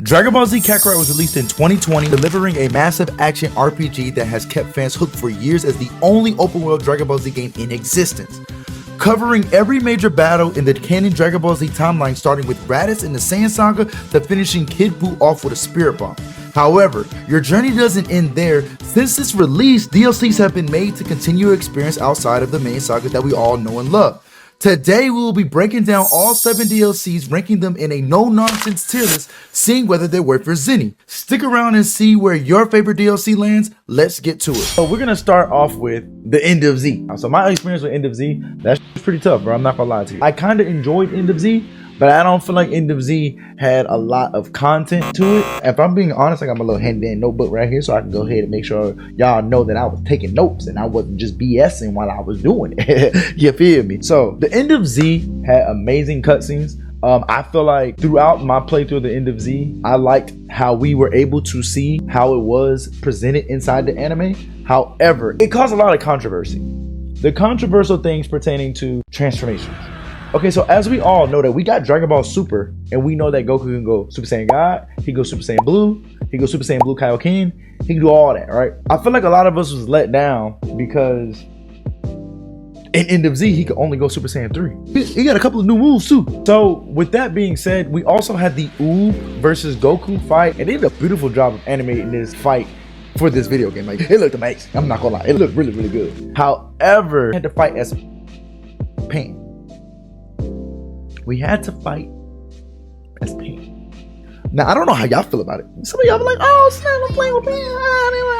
Dragon Ball Z Kakarot was released in 2020, delivering a massive action RPG that has kept fans hooked for years as the only open-world Dragon Ball Z game in existence. Covering every major battle in the canon Dragon Ball Z timeline, starting with Raditz in the Saiyan Saga to finishing Kid Buu off with a Spirit Bomb. However, your journey doesn't end there. Since its release, DLCs have been made to continue your experience outside of the main saga that we all know and love. Today, we will be breaking down all 7 DLCs, ranking them in a no-nonsense tier list, seeing whether they're worth your Zeni. Stick around and see where your favorite DLC lands. Let's get to it. So we're gonna start off with the End of Z. So my experience with End of Z, that's pretty tough, bro. I'm not gonna lie to you. I kind of enjoyed End of Z, but I don't feel like End of Z had a lot of content to it. If I'm being honest, I got my little handy notebook right here so I can go ahead and make sure y'all know that I was taking notes and I wasn't just BSing while I was doing it. You feel me? So the End of Z had amazing cutscenes. I feel like throughout my playthrough of the End of Z, I liked how we were able to see how it was presented inside the anime. However, it caused a lot of controversy. The controversial things pertaining to transformations. Okay, so as we all know that we got Dragon Ball Super, and we know that Goku can go Super Saiyan God, he can go Super Saiyan Blue, he can go Super Saiyan Blue Kaioken, he can do all that, right? I feel like a lot of us was let down because in End of Z, he could only go Super Saiyan 3. He got a couple of new moves too. So with that being said, we also had the Oob versus Goku fight, and they did a beautiful job of animating this fight for this video game. Like, it looked amazing. I'm not gonna lie, it looked really, really good. However, we had to fight as Pain. We had to fight as Pain. Now, I don't know how y'all feel about it. Some of y'all be like, oh, snap, I'm playing with Pain.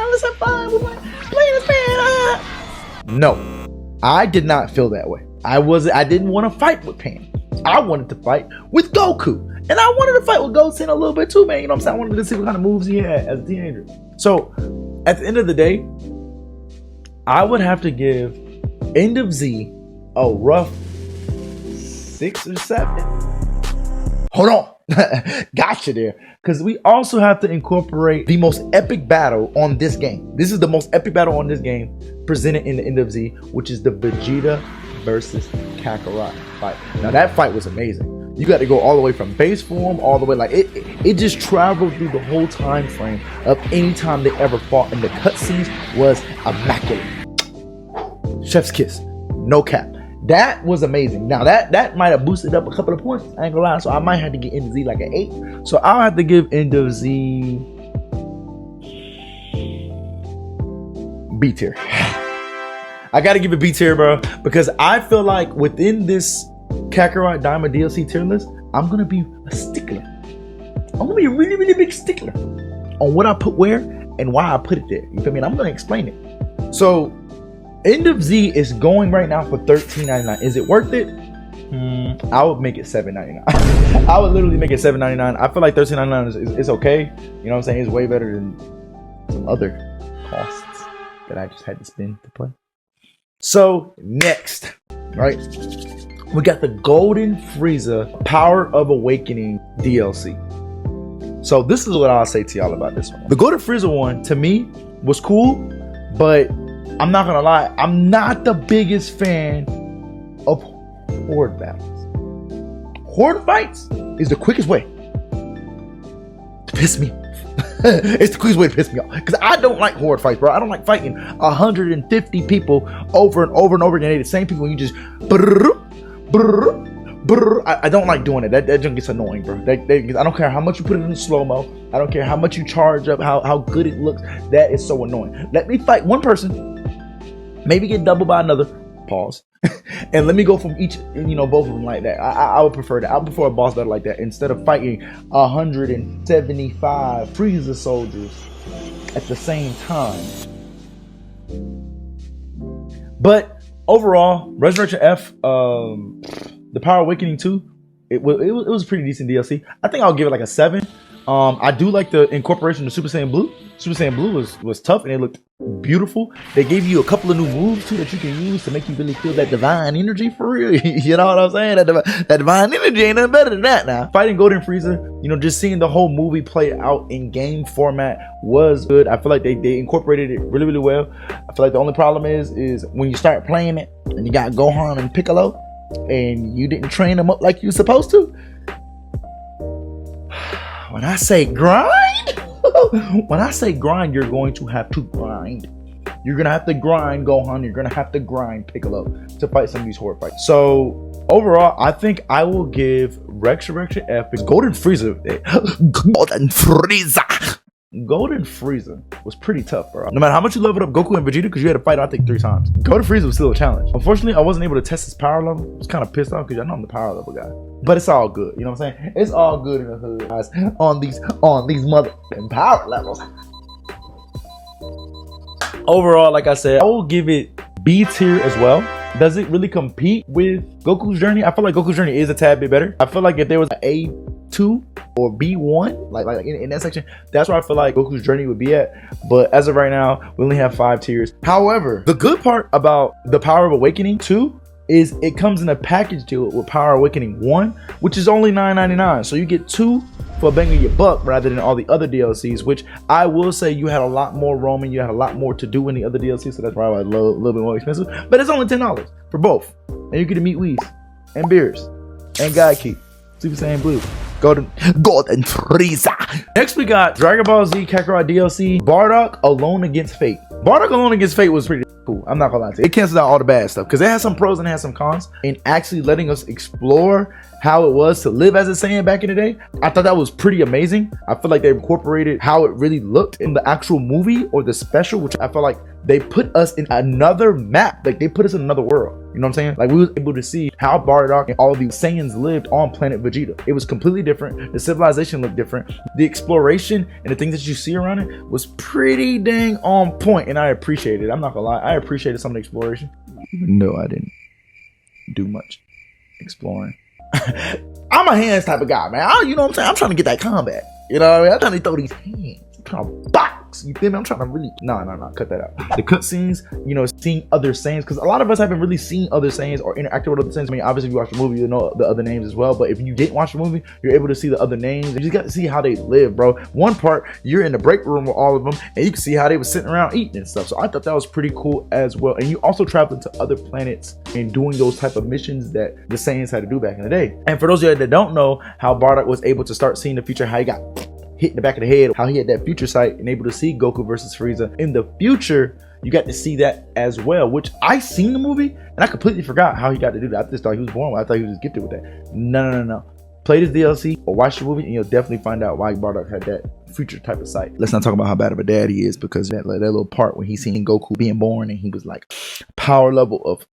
Let's have fun. We're playing as Pain. No, I did not feel that way. I didn't want to fight with Pain. I wanted to fight with Goku. And I wanted to fight with Goten a little bit too, man. You know what I'm saying? I wanted to see what kind of moves he had as a teenager. So, at the end of the day, I would have to give End of Z a rough 6 or 7. Hold on. Gotcha there. Because we also have to incorporate the most epic battle on this game. This is the most epic battle on this game presented in the End of Z, which is the Vegeta versus Kakarot fight. Now that fight was amazing. You got to go all the way from base form all the way, like it just traveled through the whole time frame of any time they ever fought, and the cutscenes was immaculate. Chef's kiss, no cap. That was amazing. Now that might have boosted up a couple of points, I ain't gonna lie. So I might have to get End of Z like an 8. So I'll have to give End of Z B tier. I gotta give it B tier, bro, because I feel like within this Kakarot Diamond DLC tier list, I'm gonna be a stickler. I'm gonna be a really, really big stickler on what I put where and why I put it there. You feel me? And I'm gonna explain it. So End of Z is going right now for $13.99. Is it worth it? I would make it $7.99. I would literally make it $7.99. I feel like $13.99 is okay. You know what I'm saying? It's way better than some other costs that I just had to spend to play. So next, right, we got the Golden Frieza Power of Awakening DLC. So this is what I'll say to y'all about this one. The Golden Frieza one, to me, was cool, but I'm not gonna lie, I'm not the biggest fan of horde battles. Horde fights is the quickest way to piss me off. It's the quickest way to piss me off, because I don't like horde fights, bro. I don't like fighting 150 people over and over and over again. They're the same people, and you just I don't like doing it. That just gets annoying, bro. I don't care how much you put it in slow-mo. I don't care how much you charge up, how good it looks. That is so annoying. Let me fight one person, maybe get doubled by another, pause, and let me go from each, both of them like that. I would prefer that. I would prefer a boss battle like that instead of fighting 175 Frieza soldiers at the same time. But overall, Resurrection F, the Power Awakening 2, it was a pretty decent DLC. I think I'll give it like a 7. I do like the incorporation of Super Saiyan Blue. Super Saiyan Blue was tough and it looked beautiful. They gave you a couple of new moves too that you can use to make you really feel that divine energy for real. You know what I'm saying? That divine energy ain't nothing better than that now. Fighting Golden Frieza, just seeing the whole movie play out in game format was good. I feel like they incorporated it really, really well. I feel like the only problem is when you start playing it and you got Gohan and Piccolo and you didn't train them up like you were supposed to. When I say grind, when I say grind, you're going to have to grind. You're gonna have to grind Gohan. You're gonna have to grind Piccolo to fight some of these horde fights. So overall, I think I will give Resurrection F. Golden Frieza. Golden Frieza. Golden Frieza was pretty tough, bro. No matter how much you leveled up Goku and Vegeta, because you had to fight, I think, 3 times. Golden Frieza was still a challenge. Unfortunately, I wasn't able to test his power level. I was kind of pissed off because I know I'm the power level guy. But it's all good. You know what I'm saying? It's all good in the hood, guys. On these mother power levels. Overall, like I said, I will give it B tier as well. Does it really compete with Goku's Journey? I feel like Goku's Journey is a tad bit better. I feel like if there was an A2 or B1, like in that section, that's where I feel like Goku's Journey would be at. But as of right now, we only have 5 tiers. However, the good part about the Power of Awakening 2 is it comes in a package deal with Power Awakening 1, which is only $9.99. So you get 2 for a bang of your buck rather than all the other DLCs, which I will say you had a lot more roaming, you had a lot more to do in the other DLCs, so that's probably a little bit more expensive. But it's only $10 for both. And you get to meet Whis and Beerus and Gaiki, Super Saiyan Blue, Golden Frieza. Next we got Dragon Ball Z Kakarot DLC, Bardock Alone Against Fate. Bardock Alone Against Fate was pretty cool. I'm not gonna lie to you. It cancels out all the bad stuff because it has some pros and it has some cons. And actually letting us explore how it was to live as a Saiyan back in the day, I thought that was pretty amazing. I feel like they incorporated how it really looked in the actual movie or the special, which I feel like they put us in another map. Like they put us in another world. You know what I'm saying? Like we was able to see how Bardock and all of these Saiyans lived on planet Vegeta. It was completely different. The civilization looked different. The exploration and the things that you see around it was pretty dang on point, and I appreciated it. I'm not gonna lie, I appreciated some of the exploration. No, I didn't do much exploring. I'm a hands type of guy, man. You know what I'm saying? I'm trying to get that combat. You know what I mean? I'm trying to throw these hands. I'm trying to box. You feel me? I'm trying to really... No. Cut that out. The cutscenes, you know, seeing other Saiyans. Because a lot of us haven't really seen other Saiyans or interacted with other Saiyans. I mean, obviously, if you watch the movie, you know the other names as well. But if you didn't watch the movie, you're able to see the other names. You just got to see how they live, bro. One part, you're in the break room with all of them. And you can see how they were sitting around eating and stuff. So I thought that was pretty cool as well. And you also traveled to other planets and doing those type of missions that the Saiyans had to do back in the day. And for those of you that don't know how Bardock was able to start seeing the future, how he got hit in the back of the head, how he had that future sight and able to see Goku versus Frieza in the future, you got to see that as well, which I seen the movie and I completely forgot how he got to do that. I just thought he was born with. I thought he was just gifted with that. No. Play this DLC or watch the movie and you'll definitely find out why Bardock had that future type of sight. Let's not talk about how bad of a dad he is, because that little part when he seen Goku being born and he was like power level of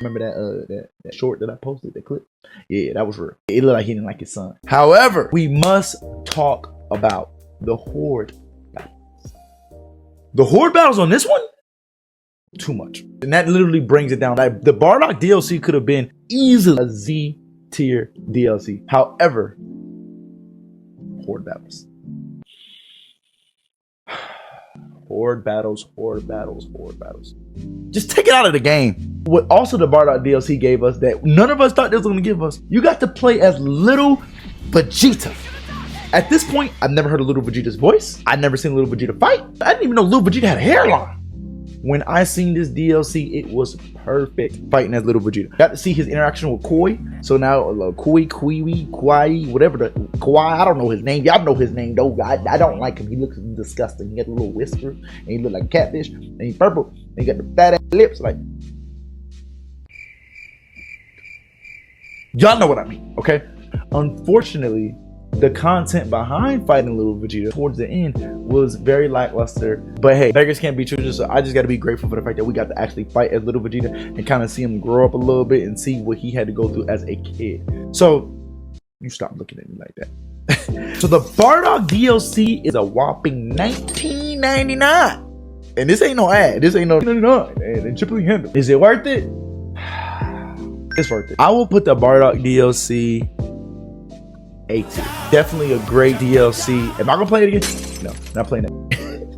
remember that short that I posted, that clip? Yeah, that was real. It looked like he didn't like his son. However, we must talk about the horde battles. The horde battles on this one, too much. And that literally brings it down. Like the Bardock DLC could have been easily a Z tier DLC. However, horde battles. Horde battles. Just take it out of the game. What also the Bardock DLC gave us that none of us thought they was going to give us, you got to play as little Vegeta. At this point, I've never heard of little Vegeta's voice. I've never seen little Vegeta fight. I didn't even know little Vegeta had a hairline. When I seen this DLC, it was perfect fighting as little Vegeta. Got to see his interaction with Koi. So now Koi, whatever the Kawhi, I don't know his name. Y'all know his name though. I don't like him. He looks disgusting. He got a little whisper and he look like a catfish and he's purple and he got the fat ass lips. Like, y'all know what I mean, okay? Unfortunately, the content behind fighting little Vegeta towards the end was very lackluster. But hey, beggars can't be choosers, so I just got to be grateful for the fact that we got to actually fight as little Vegeta and kind of see him grow up a little bit and see what he had to go through as a kid. So you stop looking at me like that. So the Bardock DLC is a whopping $19.99, and this ain't no ad. This ain't no $99 and shipping handle. Is it worth it? It's worth it. I will put the Bardock DLC A tier. Definitely a great DLC. Am I gonna play it again? No, not playing that.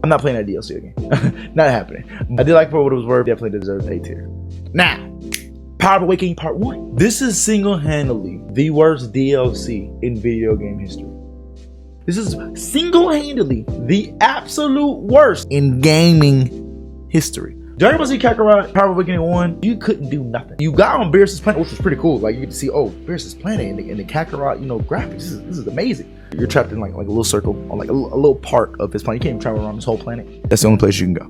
I'm not playing that DLC again. Not happening. I did like it for what it was worth. Definitely deserves A tier. Now, Power of Awakening Part 1. This is single-handedly the worst DLC in video game history. This is single-handedly the absolute worst in gaming history. Dragon Ball Z Kakarot, Power of Awakening 1, you couldn't do nothing. You got on Beerus' planet, which was pretty cool. Like, you get to see, oh, Beerus' planet and the Kakarot, you know, graphics. This is amazing. You're trapped in like a little circle on like a little part of his planet. You can't even travel around this whole planet. That's the only place you can go.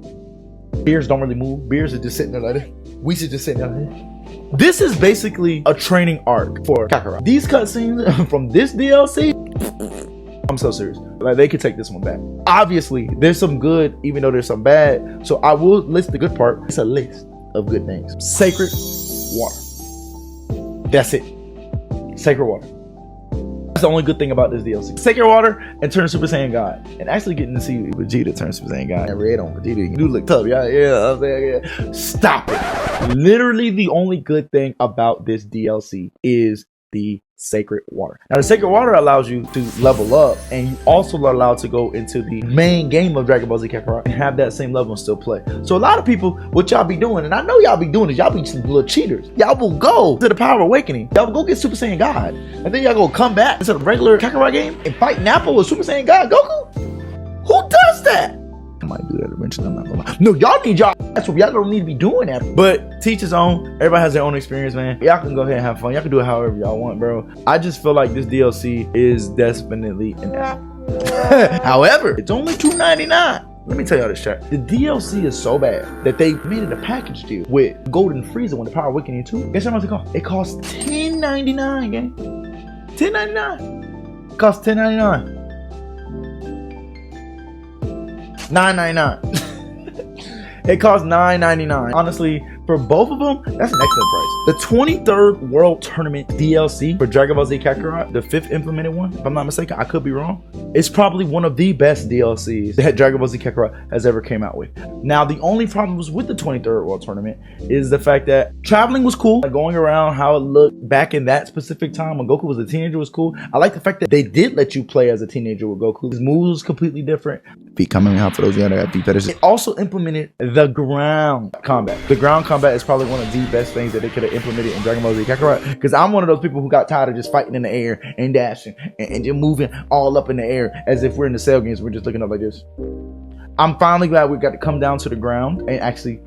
Beers don't really move. Beers are just sitting there like that. We should just sit down here. This is basically a training arc for Kakarot. These cutscenes from this DLC, I'm so serious. Like, they could take this one back. Obviously, there's some good, even though there's some bad. So I will list the good part. It's a list of good things. Sacred water. That's it. Sacred water. That's the only good thing about this DLC. Sacred water and turn Super Saiyan God. And actually getting to see Vegeta turn Super Saiyan God. And red on Vegeta. You do look tough. Yeah, I'm saying, yeah. Stop it. Literally the only good thing about this DLC is the sacred water. Now the sacred water allows you to level up, and you also are allowed to go into the main game of Dragon Ball Z Kakarot and have that same level and still play. So a lot of people, what y'all be doing, and I know y'all be doing this, y'all be some little cheaters. Y'all will go to the Power of Awakening. Y'all will go get Super Saiyan God, and then y'all go come back into the regular Kakarot game and fight Nappa with Super Saiyan God Goku. Who does that? I might do that eventually. I'm not gonna lie. No, y'all need y'all. That's what y'all don't need to be doing that. But teach his own. Everybody has their own experience, man. Y'all can go ahead and have fun. Y'all can do it however y'all want, bro. I just feel like this DLC is definitely an app. However, it's only $2.99. Let me tell y'all this, chat. The DLC is so bad that they made it a package deal with Golden Frieza when the Power Awakening 2. Guess how much it costs? It costs $10.99, gang. $10.99. It costs $10.99. $9.99. It costs $9.99. Honestly, for both of them, that's an excellent price. The 23rd World Tournament DLC for Dragon Ball Z Kakarot, the 5th implemented one, if I'm not mistaken, I could be wrong. It's probably one of the best DLCs that Dragon Ball Z Kakarot has ever came out with. Now, the only problems with the 23rd World Tournament is the fact that traveling was cool. Like going around how it looked back in that specific time when Goku was a teenager was cool. I like the fact that they did let you play as a teenager with Goku. His moves was completely different. Feet coming out for those that got feet fetishes. It also implemented the ground combat. The ground combat is probably one of the best things that they could have implemented in Dragon Ball Z Kakarot, because I'm one of those people who got tired of just fighting in the air and dashing and just moving all up in the air as if we're in the cell games. We're just looking up like this. I'm finally glad we got to come down to the ground and actually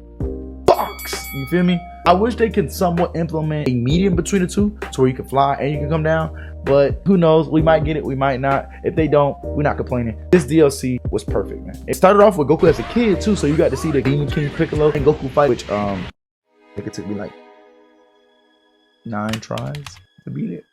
box. You feel me? I wish they could somewhat implement a medium between the two so where you can fly and you can come down. But who knows? We might get it, we might not. If they don't, we're not complaining. This DLC was perfect, man. It started off with Goku as a kid too, so you got to see the Demon King Piccolo and Goku fight, which I think it took me like 9 tries to beat it.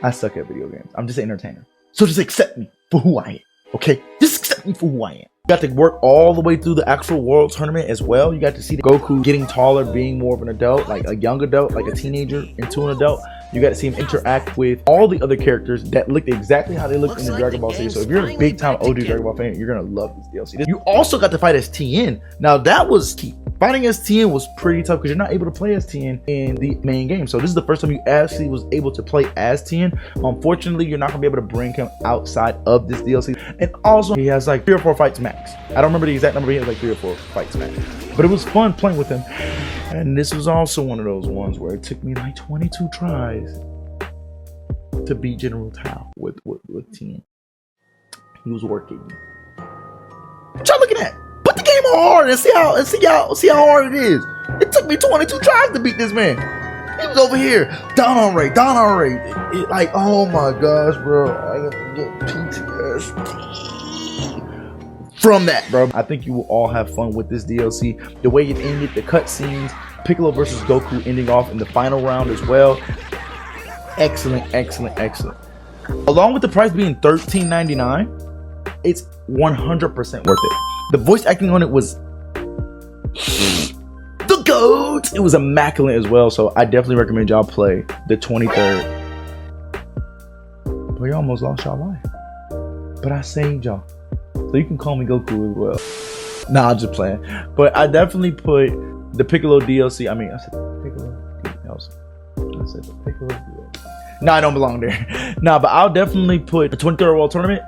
I suck at video games. I'm just an entertainer. So just accept me for who I am, okay? Just accept me for who I am. You got to work all the way through the actual world tournament as well. You got to see the Goku getting taller, being more of an adult, like a young adult, like a teenager into an adult. You got to see him interact with all the other characters that looked exactly how they looked in the Dragon Ball series. So if you're a big time OG Dragon Ball fan, you're gonna love this DLC. You also got to fight as Tien. Now that was key. Fighting as Tien was pretty tough because you're not able to play as Tien in the main game. So this is the first time you actually was able to play as Tien. Unfortunately, you're not gonna be able to bring him outside of this DLC. And also, he has like 3 or 4 fights max. I don't remember the exact number, but he has like 3 or 4 fights max. But it was fun playing with him. And this was also one of those ones where it took me like 22 tries to beat General Tao with Tien. He was working. What y'all looking at? Put the game on hard and see how hard it is. It took me 22 tries to beat this man. He was over here, down on rate. Like, oh my gosh, bro. I get PTSD from that, bro. I think you will all have fun with this DLC. The way it ended, the cutscenes, Piccolo versus Goku ending off in the final round as well. Excellent. Along with the price being $13.99, it's 100% worth it. The voice acting on it was the GOAT. It was immaculate as well, so I definitely recommend y'all play the 23rd. But you almost lost y'all life. But I saved y'all. So you can call me Goku as well. Nah, I'm just playing. But I definitely put the Piccolo DLC. I said the Piccolo DLC. I said the Piccolo DLC. Nah, I don't belong there. Nah, but I'll definitely put the 23rd World Tournament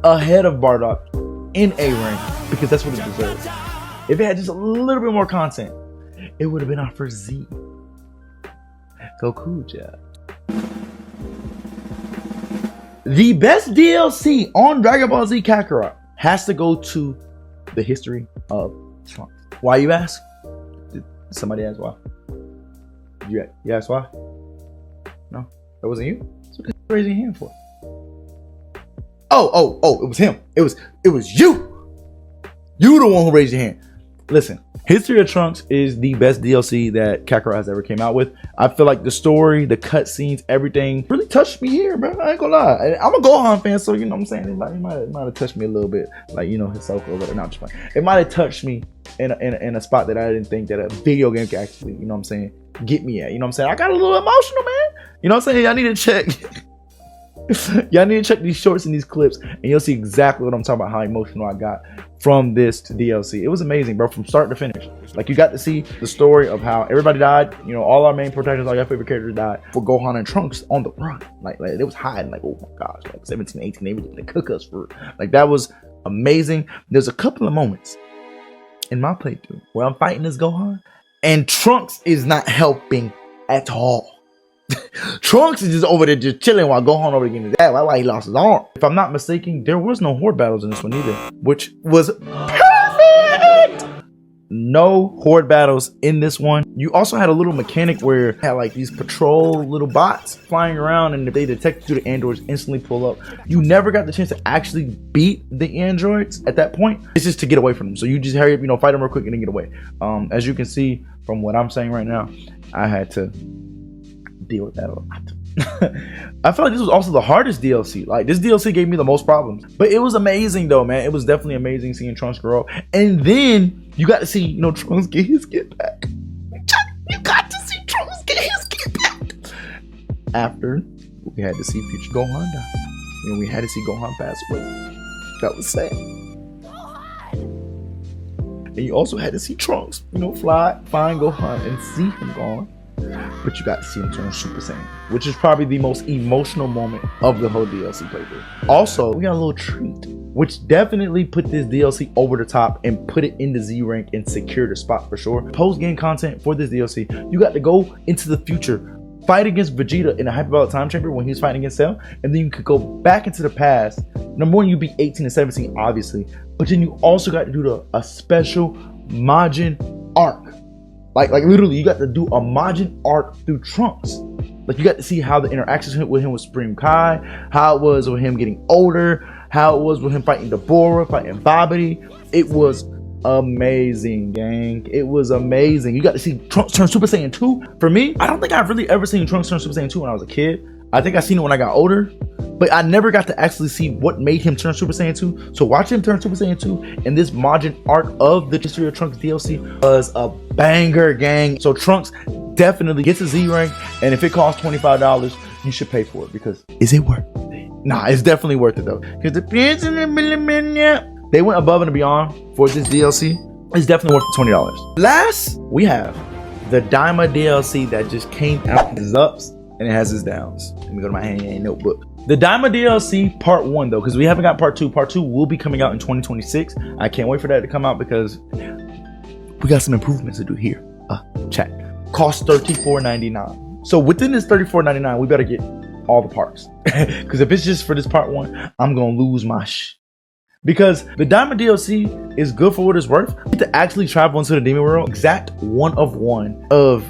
ahead of Bardock in A rank because that's what it deserves. If it had just a little bit more content, it would have been our first Z. Goku, job. The best DLC on Dragon Ball Z Kakarot has to go to the history of Trunks. Why, you ask? Did somebody ask why? You asked why? No, that wasn't you? So what are you raising your hand for? Oh, it was him. It was you. You the one who raised your hand. Listen, History of Trunks is the best DLC that Kakarot has ever came out with. I feel like the story, the cutscenes, everything really touched me here, bro. I ain't gonna lie. I'm a Gohan fan, so you know what I'm saying? It might have touched me a little bit. Like, you know, Hisoka or whatever. Not just fine. It might have touched me in a spot that I didn't think that a video game could actually, you know what I'm saying, get me at. You know what I'm saying? I got a little emotional, man. You know what I'm saying? I need to check. Y'all need to check these shorts and these clips, and you'll see exactly what I'm talking about, how emotional I got from this DLC. It was amazing, bro, from start to finish. Like, you got to see the story of how everybody died. You know, all our main protagonists, all your favorite characters died for Gohan and Trunks on the run. Like it was hiding, like, oh my gosh, like 17, 18, they were going to cook us for, like, that was amazing. There's a couple of moments in my playthrough where I'm fighting this Gohan, and Trunks is not helping at all. Trunks is just over there just chilling while Gohan over there getting his ass. That's why he lost his arm. If I'm not mistaken, there was no horde battles in this one either, which was perfect. No horde battles in this one. You also had a little mechanic where you had like these patrol little bots flying around, and if they detect you, the androids instantly pull up. You never got the chance to actually beat the androids at that point. It's just to get away from them. So you just hurry up, you know, fight them real quick and then get away. As you can see from what I'm saying right now, I had to deal with that a lot. I feel like this was also the hardest DLC. Like, this DLC gave me the most problems, but it was amazing though, man. It was definitely amazing seeing Trunks grow up, and then you got to see, you know, Trunks get his get back. You got to see Trunks get his get back. After we had to see future Gohan die, you know, we had to see Gohan pass away. That was sad. And you also had to see Trunks, you know, find Gohan and see him gone. But you got to see him turn Super Saiyan, which is probably the most emotional moment of the whole DLC playthrough. Also, we got a little treat, which definitely put this DLC over the top and put it in the Z rank and secured a spot for sure. Post-game content for this DLC, you got to go into the future, fight against Vegeta in a hyperbolic time chamber when he was fighting against Cell, and then you could go back into the past. Number one, you beat 18 and 17, obviously, but then you also got to do a special Majin arc. Like literally, you got to do a Majin arc through Trunks. Like, you got to see how the interactions with him with Supreme Kai, how it was with him getting older, how it was with him fighting Deborah, fighting Babidi. It was amazing, gang. It was amazing. You got to see Trunks turn Super Saiyan 2. For me, I don't think I've really ever seen Trunks turn Super Saiyan 2 when I was a kid. I think I seen it when I got older, but I never got to actually see what made him turn Super Saiyan 2. So watching him turn Super Saiyan 2 and this Majin arc of the History of Trunks DLC was a banger, gang. So Trunks definitely gets a Z rank, and if it costs $25, you should pay for it, because is it worth it? Nah, it's definitely worth it though. Because they went above and beyond for this DLC. It's definitely worth the $20. Last, we have the Daima DLC that just came out. His ups and it has its downs. Let me go to my hand notebook. The Daima DLC Part 1 though, because we haven't got Part 2. Part 2 will be coming out in 2026. I can't wait for that to come out because we got some improvements to do here. Chat. Cost $34.99. So within this $34.99, we better get all the parts. Because if it's just for this Part 1, I'm going to lose my Because the Daima DLC is good for what it's worth. You get to actually travel into the Demon World, exact 1 of 1 of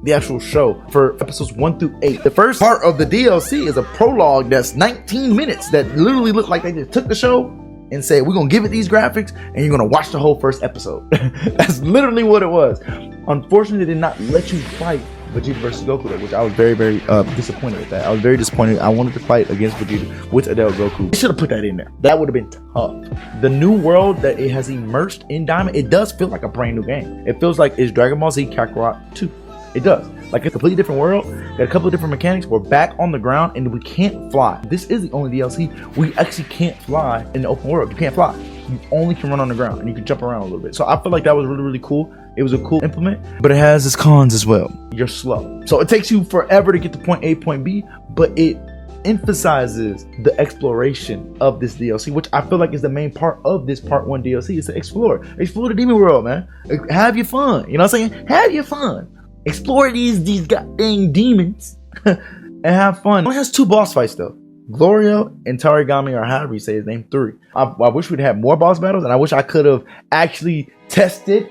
the actual show for episodes 1 through 8. The first part of the DLC is a prologue that's 19 minutes that literally look like they just took the show and said, we're gonna give it these graphics and you're gonna watch the whole first episode. That's literally what it was. Unfortunately, they did not let you fight Vegeta versus Goku, which I was very, very disappointed with that. I was very disappointed. I wanted to fight against Vegeta with Adele Goku. They should have put that in there. That would have been tough. The new world that it has immersed in Diamond, it does feel like a brand new game. It feels like it's Dragon Ball Z Kakarot 2. It does. Like, it's a completely different world. Got a couple of different mechanics. We're back on the ground and we can't fly. This is the only DLC where you actually can't fly in the open world. You can't fly. You only can run on the ground and you can jump around a little bit. So I feel like that was really, really cool. It was a cool implement, but it has its cons as well. You're slow. So it takes you forever to get to point A, point B, but it emphasizes the exploration of this DLC, which I feel like is the main part of this Part 1 DLC, is to explore. Explore the Demon World, man. Have your fun. You know what I'm saying? Have your fun. Explore these goddamn demons and have fun. It only has 2 boss fights though. Glorio and Tarigami, or however you say his name, 3. I wish we'd had more boss battles, and I wish I could have actually tested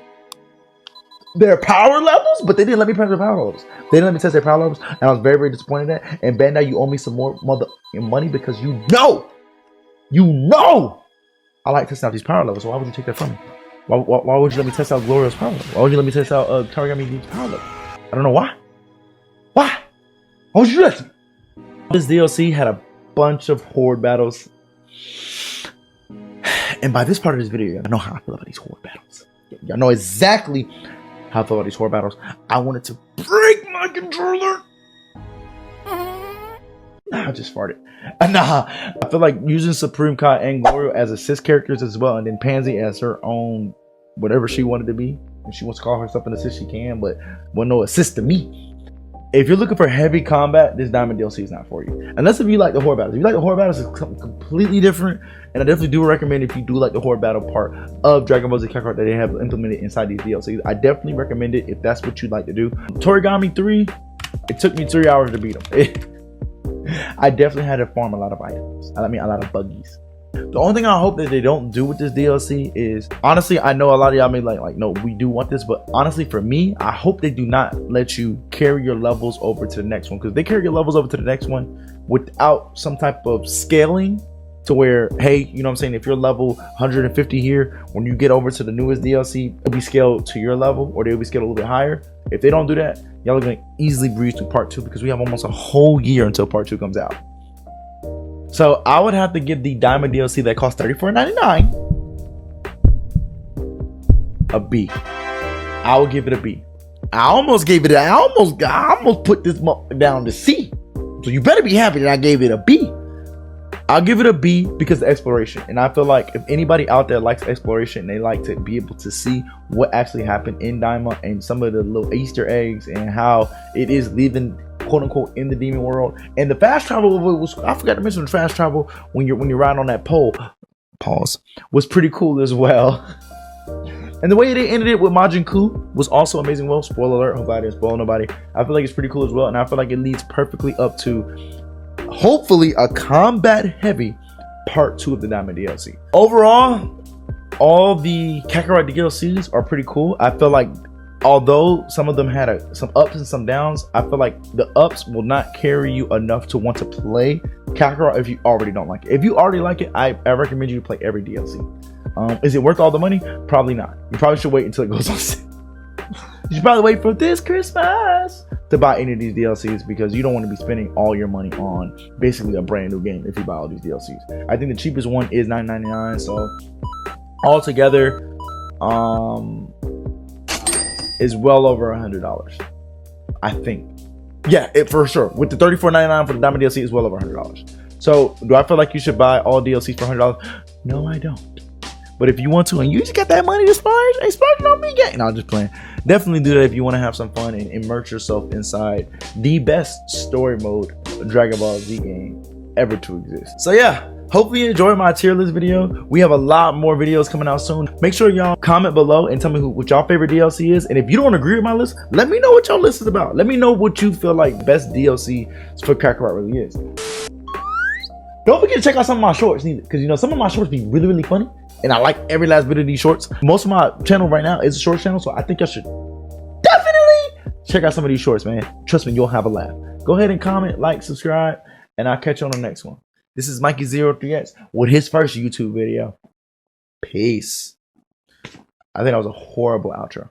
their power levels, but they didn't let me test their power levels. They didn't let me test their power levels, and I was very, very disappointed in that. And Bandai, you owe me some more money because you You know I like testing out these power levels, so why would you take that from me? Why would you let me test out Glorio's power level? Why would you let me test out Tarigami's power level? I don't know why. Why? Why would you do that to me? This DLC had a bunch of horde battles. And by this part of this video, I know how I feel about these horde battles. Y'all know exactly how I feel about these horde battles. I wanted to break my controller. Nah, I just farted. Nah, I feel like using Supreme Kai and Glorio as assist characters as well, and then Pansy as her own whatever she wanted to be. If she wants to call herself an assist, she can, but no assist to me. If you're looking for heavy combat, this Diamond DLC is not for you. Unless if you like the horde battles. If you like the horde battles, it's something completely different. And I definitely do recommend, if you do like the horde battle part of Dragon Ball Z Kakarot that they have implemented inside these DLCs, I definitely recommend it if that's what you'd like to do. Torigami 3, it took me 3 hours to beat them. I definitely had to farm a lot of items. I mean, a lot of buggies. The only thing I hope that they don't do with this DLC is, honestly, I know a lot of y'all may like, no, we do want this, but honestly, for me, I hope they do not let you carry your levels over to the next one, because they carry your levels over to the next one without some type of scaling to where, hey, you know what I'm saying, if you're level 150 here, when you get over to the newest DLC, it'll be scaled to your level, or they'll be scaled a little bit higher. If they don't do that, y'all are going to easily breeze through part 2, because we have almost a whole year until part 2 comes out. So I would have to give the Diamond DLC that costs $34.99 a B. I will give it a B. I almost put this down to C. So you better be happy that I gave it a B. I'll give it a B because of exploration. And I feel like if anybody out there likes exploration, they like to be able to see what actually happened in Daima and some of the little Easter eggs and how it is living, quote unquote, in the demon world. And the fast travel was, I forgot to mention the fast travel when you're riding on that pole, pause, was pretty cool as well. And the way they ended it with Majin Buu was also amazing. Well, spoiler alert, hope I didn't spoil nobody. I feel like it's pretty cool as well. And I feel like it leads perfectly up to hopefully a combat heavy part 2 of the Diamond DLC. Overall, all the Kakarot DLCs are pretty cool. I feel like although some of them had some ups and some downs, I feel like the ups will not carry you enough to want to play Kakarot if you already don't like it. If you already like it, I recommend you to play every DLC. Is it worth all the money? Probably not. You probably should wait until it goes on sale. You should probably wait for this Christmas to buy any of these DLCs, because you don't want to be spending all your money on basically a brand new game if you buy all these DLCs. I think the cheapest one is $9.99, so altogether is well over $100, I think. Yeah, for sure. With the $34.99 for the Diamond DLC is well over $100. So do I feel like you should buy all DLCs for $100? No, I don't. But if you want to and you just got that money to splurge, hey, splurging on me, gang. No, I'm just playing. Definitely do that if you want to have some fun and immerse yourself inside the best story mode Dragon Ball Z game ever to exist. So yeah, hopefully you enjoyed my tier list video. We have a lot more videos coming out soon. Make sure y'all comment below and tell me what y'all favorite DLC is. And if you don't agree with my list, let me know what your list is about. Let me know what you feel like best DLC for Kakarot really is. Don't forget to check out some of my shorts neither, because you know some of my shorts be really funny. And I like every last bit of these shorts. Most of my channel right now is a short channel, so I think y'all should definitely check out some of these shorts, man. Trust me, you'll have a laugh. Go ahead and comment, like, subscribe, and I'll catch you on the next one. This is Mikey03X with his first YouTube video. Peace. I think that was a horrible outro.